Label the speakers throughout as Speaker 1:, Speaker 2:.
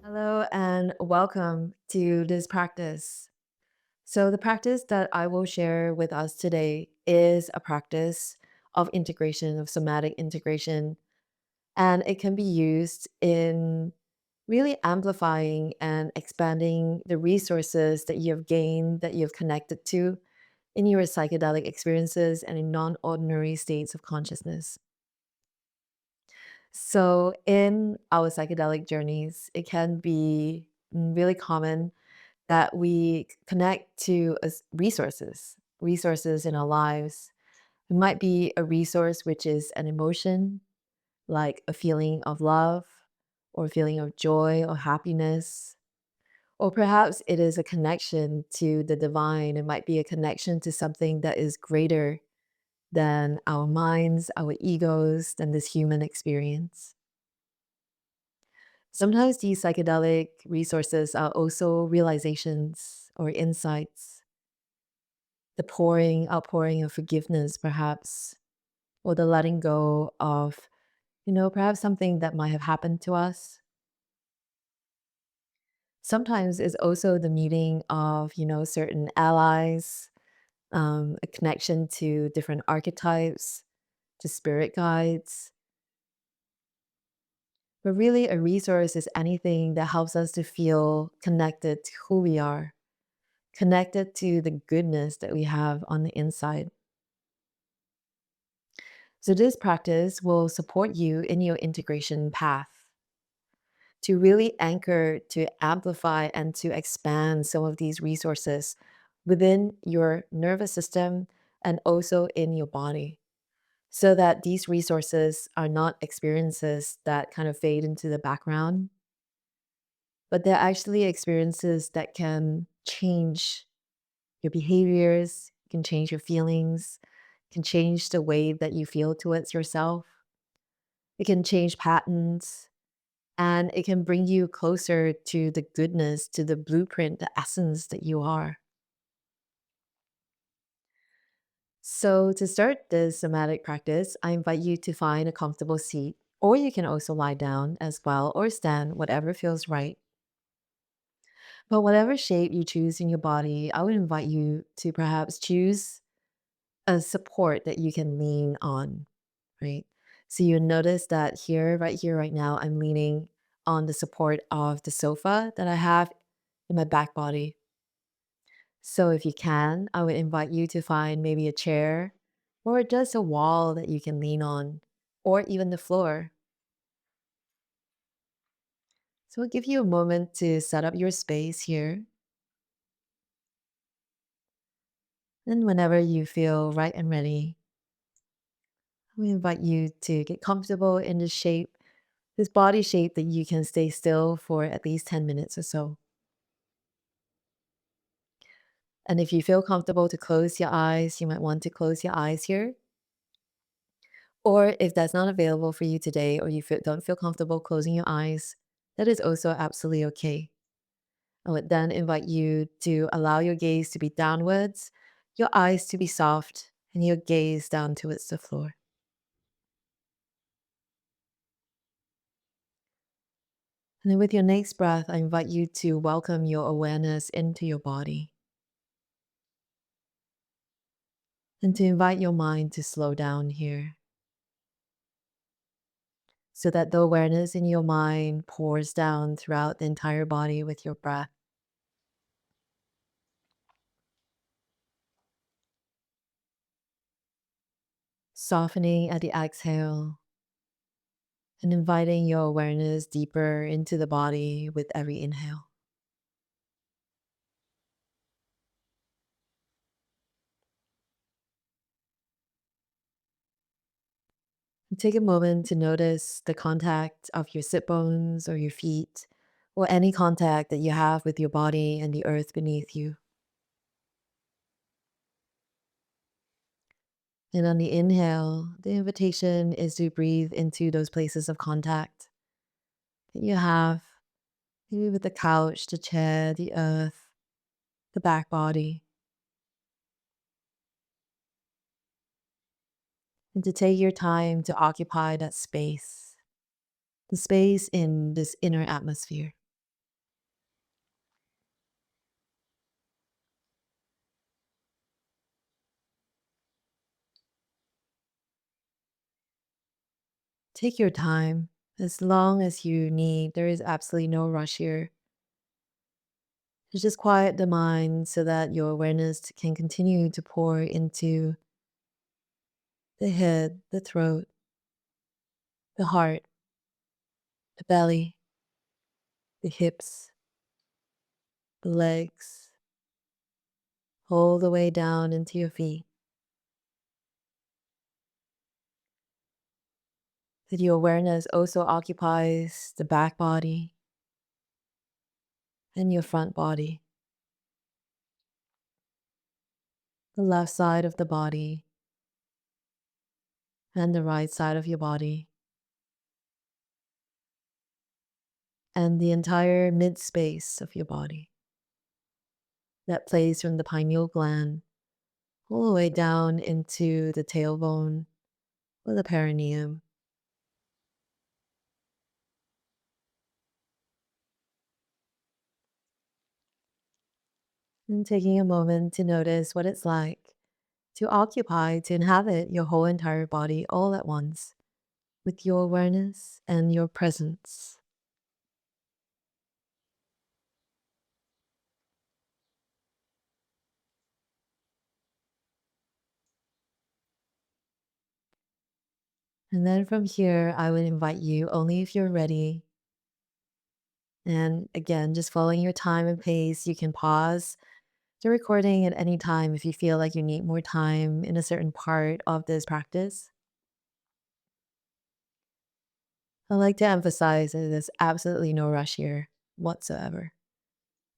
Speaker 1: Hello and welcome to this practice. So, the practice that I will share with us today is a practice of integration, of somatic integration, and it can be used in really amplifying and expanding the resources that you have gained, that you've connected to in your psychedelic experiences and in non ordinary states of consciousness. So, in our psychedelic journeys, it can be really common that we connect to resources in our lives. It might be a resource which is an emotion, like a feeling of love, or a feeling of joy or happiness. Or perhaps it is a connection to the divine. It might be a connection to something that is greater than our minds, our egos, than this human experience. Sometimes these psychedelic resources are also realizations or insights, the outpouring of forgiveness, perhaps, or the letting go of, perhaps something that might have happened to us. Sometimes it's also the meeting of, certain allies, a connection to different archetypes, to spirit guides. But really, a resource is anything that helps us to feel connected to who we are, connected to the goodness that we have on the inside. So, this practice will support you in your integration path to really anchor, to amplify, and to expand some of these resources within your nervous system and also in your body, so that these resources are not experiences that kind of fade into the background, but they're actually experiences that can change your behaviors, can change your feelings, can change the way that you feel towards yourself. It can change patterns and it can bring you closer to the goodness, to the blueprint, the essence that you are. So, to start this somatic practice, I invite you to find a comfortable seat, or you can also lie down as well or stand, whatever feels right. But whatever shape you choose in your body, I would invite you to perhaps choose a support that you can lean on, right? So you notice that here, right here, right now, I'm leaning on the support of the sofa that I have in my back body. So if you can, I would invite you to find maybe a chair or just a wall that you can lean on, or even the floor. So I'll give you a moment to set up your space here. And whenever you feel right and ready, we invite you to get comfortable in this shape, this body shape that you can stay still for at least 10 minutes or so. And if you feel comfortable to close your eyes, you might want to close your eyes here. Or if that's not available for you today, or don't feel comfortable closing your eyes, that is also absolutely okay. I would then invite you to allow your gaze to be downwards, your eyes to be soft, and your gaze down towards the floor. And then with your next breath, I invite you to welcome your awareness into your body and to invite your mind to slow down here so that the awareness in your mind pours down throughout the entire body with your breath. Softening at the exhale and inviting your awareness deeper into the body with every inhale. And take a moment to notice the contact of your sit bones or your feet, or any contact that you have with your body and the earth beneath you. And on the inhale, the invitation is to breathe into those places of contact that you have, maybe with the couch, the chair, the earth, the back body. and to take your time to occupy that space, the space in this inner atmosphere. Take your time as long as you need. There is absolutely no rush here. To just quiet the mind so that your awareness can continue to pour into the head, the throat, the heart, the belly, the hips, the legs, all the way down into your feet. That your awareness also occupies the back body and your front body, the left side of the body and the right side of your body, and the entire mid space of your body. That place from the pineal gland all the way down into the tailbone or the perineum. And taking a moment to notice what it's like to occupy, to inhabit your whole entire body all at once with your awareness and your presence. And then from here, I would invite you, only if you're ready. And again, just following your time and pace, you can pause the recording at any time if you feel like you need more time in a certain part of this practice. I like to emphasize that there's absolutely no rush here whatsoever.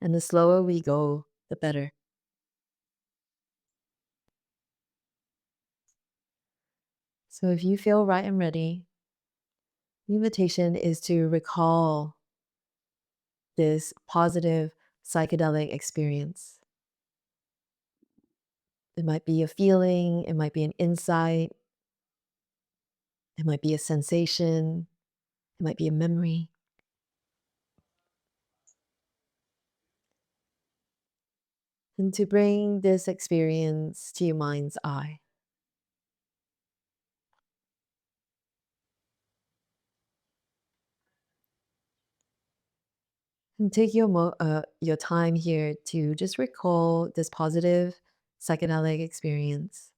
Speaker 1: And the slower we go, the better. So if you feel right and ready, the invitation is to recall this positive psychedelic experience. It might be a feeling, it might be an insight, it might be a sensation, it might be a memory. And to bring this experience to your mind's eye. And take your time here to just recall this positive psychedelic experience.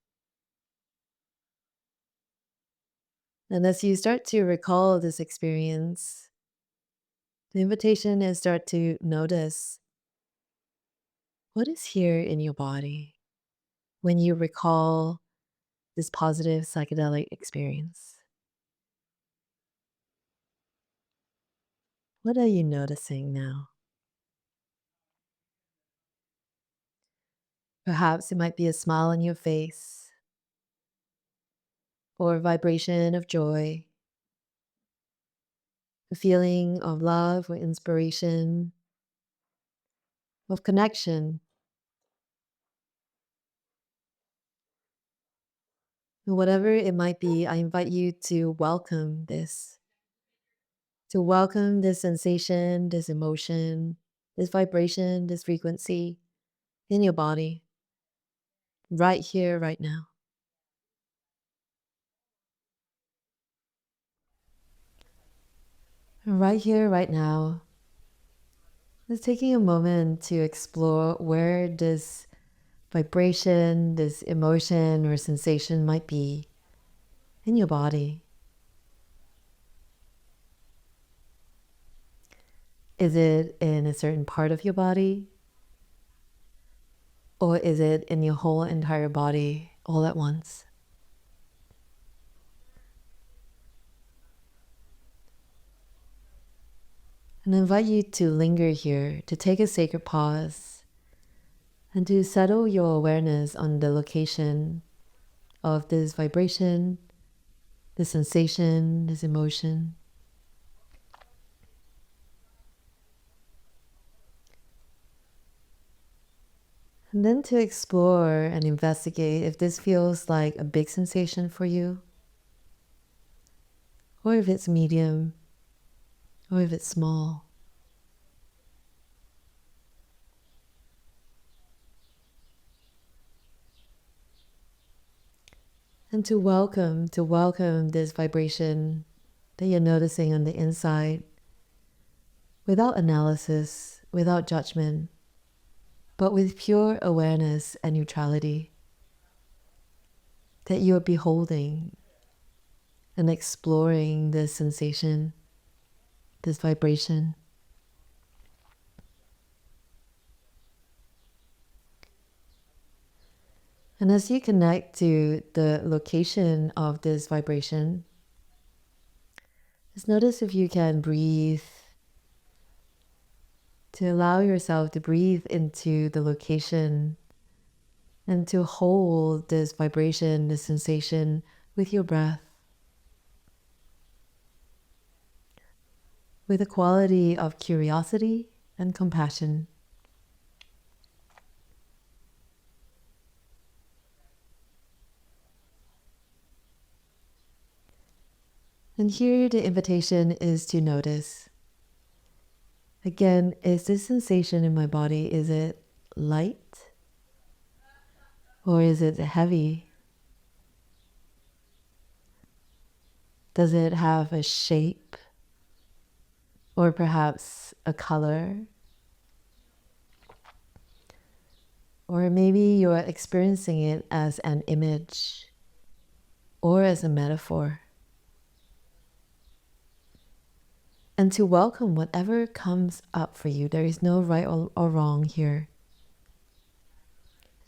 Speaker 1: And as you start to recall this experience, the invitation is start to notice what is here in your body when you recall this positive psychedelic experience. What are you noticing now? Perhaps it might be a smile on your face or a vibration of joy, a feeling of love or inspiration, of connection. Whatever it might be, I invite you to welcome this sensation, this emotion, this vibration, this frequency in your body, right here, right now. And right here, right now, just taking a moment to explore where this vibration, this emotion or sensation might be in your body. Is it in a certain part of your body? Or is it in your whole entire body all at once? And I invite you to linger here, to take a sacred pause, and to settle your awareness on the location of this vibration, this sensation, this emotion. And then to explore and investigate if this feels like a big sensation for you, or if it's medium, or if it's small. And to welcome this vibration that you're noticing on the inside without analysis, without judgment, but with pure awareness and neutrality, that you're beholding and exploring this sensation, this vibration. And as you connect to the location of this vibration, just notice if you can breathe, to allow yourself to breathe into the location and to hold this vibration, this sensation with your breath, with a quality of curiosity and compassion. And here the invitation is to notice. Again, is this sensation in my body, is it light or is it heavy? Does it have a shape or perhaps a color? Or maybe you're experiencing it as an image or as a metaphor. And to welcome whatever comes up for you. There is no right or wrong here.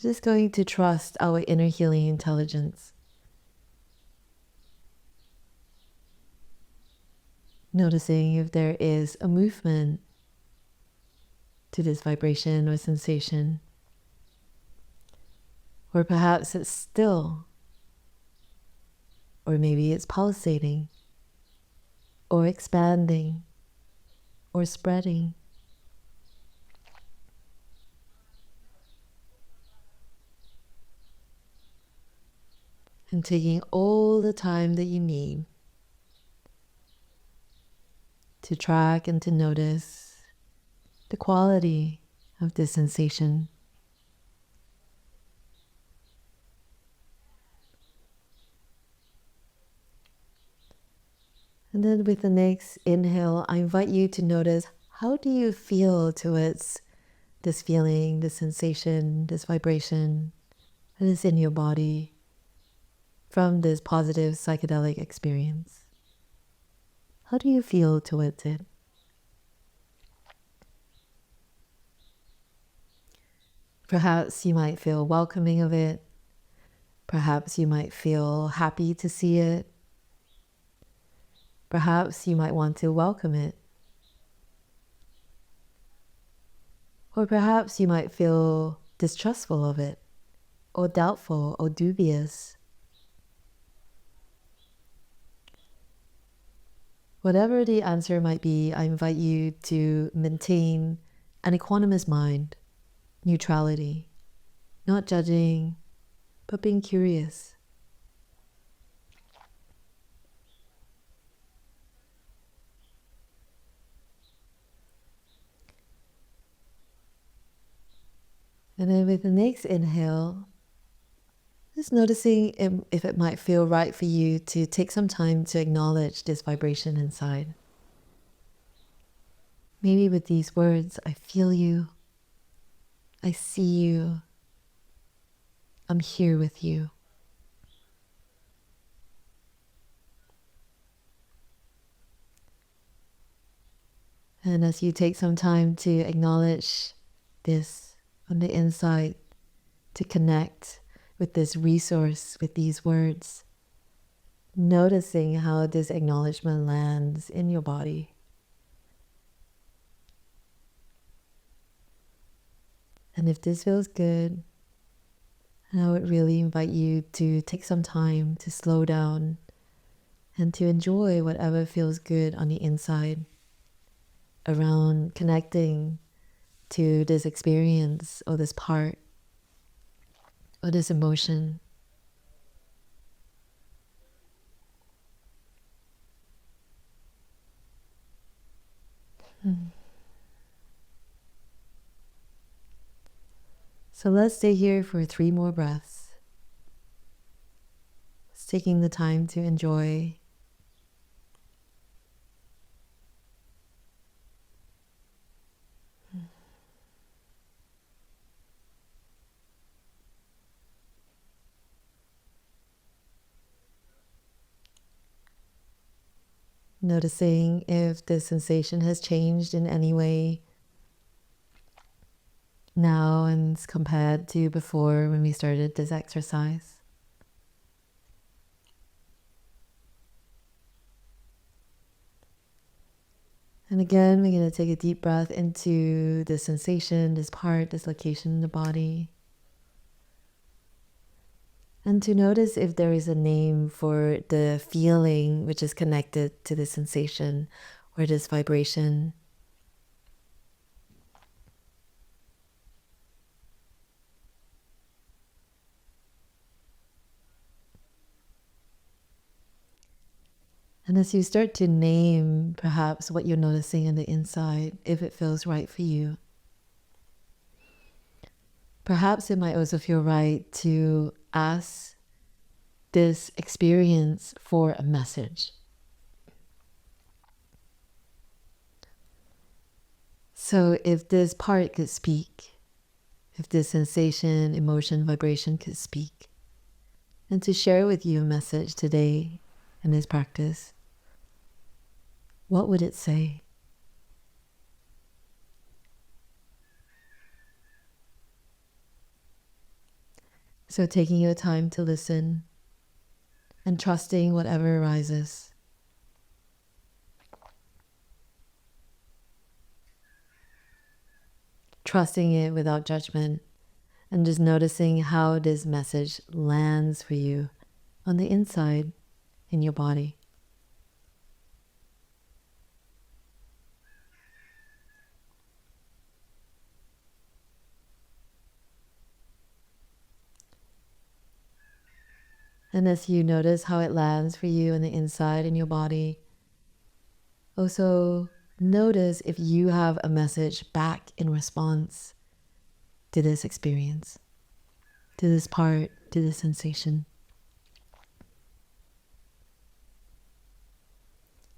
Speaker 1: Just going to trust our inner healing intelligence. Noticing if there is a movement to this vibration or sensation. Or perhaps it's still. Or maybe it's pulsating. Or expanding. Or spreading. And taking all the time that you need to track and to notice the quality of this sensation. And then with the next inhale, I invite you to notice, how do you feel towards this feeling, this sensation, this vibration that is in your body from this positive psychedelic experience? How do you feel towards it? Perhaps you might feel welcoming of it. Perhaps you might feel happy to see it. Perhaps you might want to welcome it. Or perhaps you might feel distrustful of it, or doubtful, or dubious. Whatever the answer might be, I invite you to maintain an equanimous mind, neutrality, not judging, but being curious. And then with the next inhale, just noticing if it might feel right for you to take some time to acknowledge this vibration inside. Maybe with these words, I feel you, I see you, I'm here with you. And as you take some time to acknowledge this on the inside, to connect with this resource, with these words, noticing how this acknowledgement lands in your body. And if this feels good, I would really invite you to take some time to slow down and to enjoy whatever feels good on the inside around connecting to this experience or this part or this emotion. So let's stay here for 3 more breaths. It's taking the time to enjoy. Noticing if the sensation has changed in any way now and compared to before when we started this exercise. And again, we're going to take a deep breath into this sensation, this part, this location in the body. And to notice if there is a name for the feeling which is connected to the sensation or this vibration. And as you start to name perhaps what you're noticing on the inside, if it feels right for you, perhaps it might also feel right to ask this experience for a message. So if this part could speak, if this sensation, emotion, vibration could speak, and to share with you a message today in this practice, what would it say? So taking your time to listen and trusting whatever arises. Trusting it without judgment and just noticing how this message lands for you on the inside in your body. And as you notice how it lands for you on the inside in your body, also notice if you have a message back in response to this experience, to this part, to this sensation.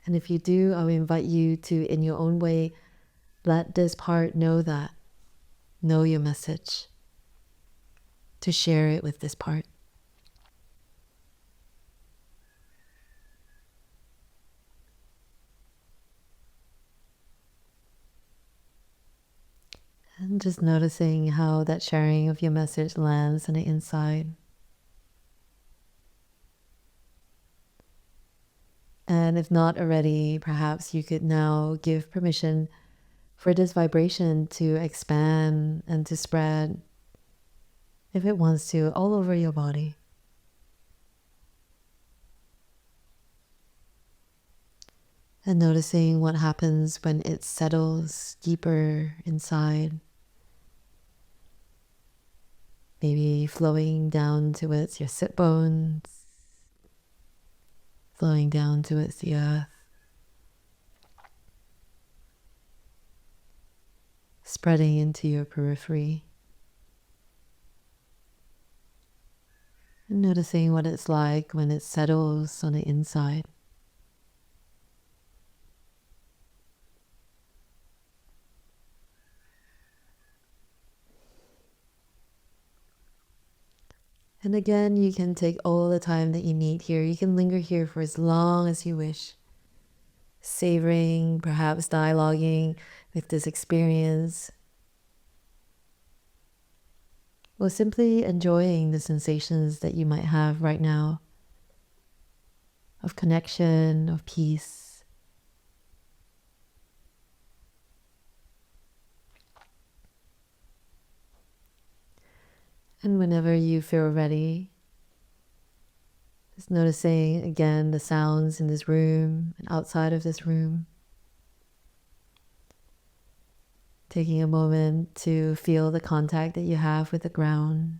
Speaker 1: And if you do, I will invite you to, in your own way, let this part know that, know your message, to share it with this part. And just noticing how that sharing of your message lands on the inside. And if not already, perhaps you could now give permission for this vibration to expand and to spread, if it wants to, all over your body. And noticing what happens when it settles deeper inside. Maybe flowing down towards your sit bones, flowing down towards the earth, spreading into your periphery. And noticing what it's like when it settles on the inside. And again, you can take all the time that you need here. You can linger here for as long as you wish, savoring, perhaps dialoguing with this experience, or simply enjoying the sensations that you might have right now of connection, of peace. And whenever you feel ready, just noticing again the sounds in this room and outside of this room. Taking a moment to feel the contact that you have with the ground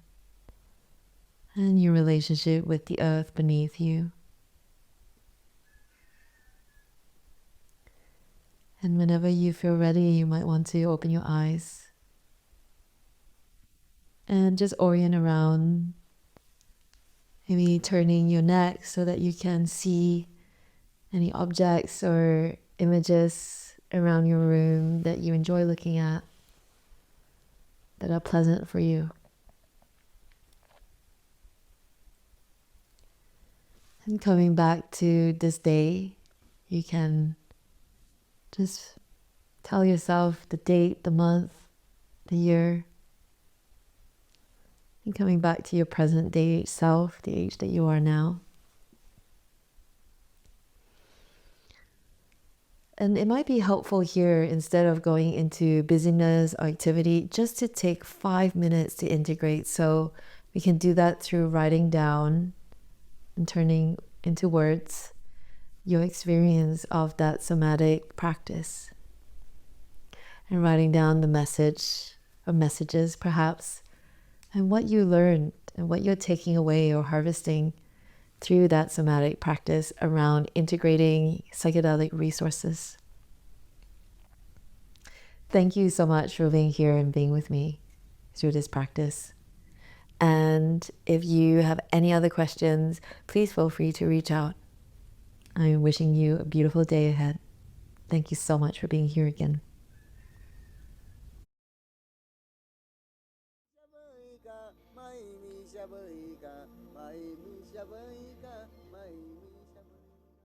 Speaker 1: and your relationship with the earth beneath you. And whenever you feel ready, you might want to open your eyes and just orient around, maybe turning your neck so that you can see any objects or images around your room that you enjoy looking at, that are pleasant for you. And coming back to this day, you can just tell yourself the date, the month, the year, and coming back to your present day self, the age that you are now. And it might be helpful here, instead of going into busyness or activity, just to take 5 minutes to integrate. So we can do that through writing down and turning into words your experience of that somatic practice, and writing down the message or messages perhaps, and what you learned and what you're taking away or harvesting through that somatic practice around integrating psychedelic resources. Thank you so much for being here and being with me through this practice. And if you have any other questions, please feel free to reach out. I'm wishing you a beautiful day ahead. Thank you so much for being here again.